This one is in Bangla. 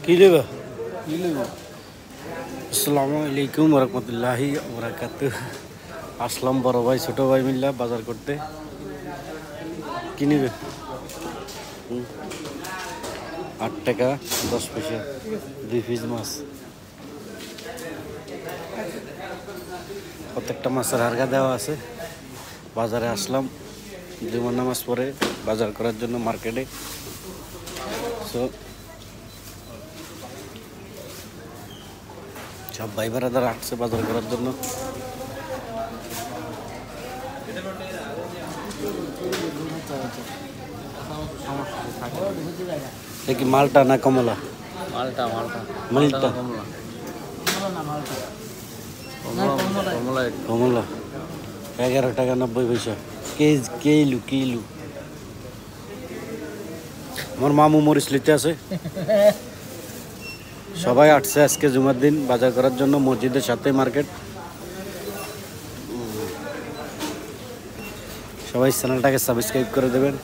কি নেবে? আসসালামু আলাইকুম রহমতুল্লাহি বারাকাতুহু। আসলাম বড় ভাই ছোট ভাই মিল্লা বাজার করতে। কি নেবে? 8 টাকা 10 পয়সা 2 পিস মাছ। প্রত্যেকটা মাছের হারগা দেওয়া আছে। বাজারে আসলাম জুমার নামাজ পরে বাজার করার জন্য মার্কেটে। সব ভাই বেড়াদার আসছে বাজার করার জন্য। কি মালটা না কমলা? মালটা মালটা কমলা 11 টাকা 90 পয়সা কিলো। আমার মামু মরিচ লিতে আছে। সবাই আসছে আজকে জুমার দিন বাজার করার জন্য, মসজিদের সাথে মার্কেট। সবাই চ্যানেলটাকে সাবস্ক্রাইব করে দেবেন।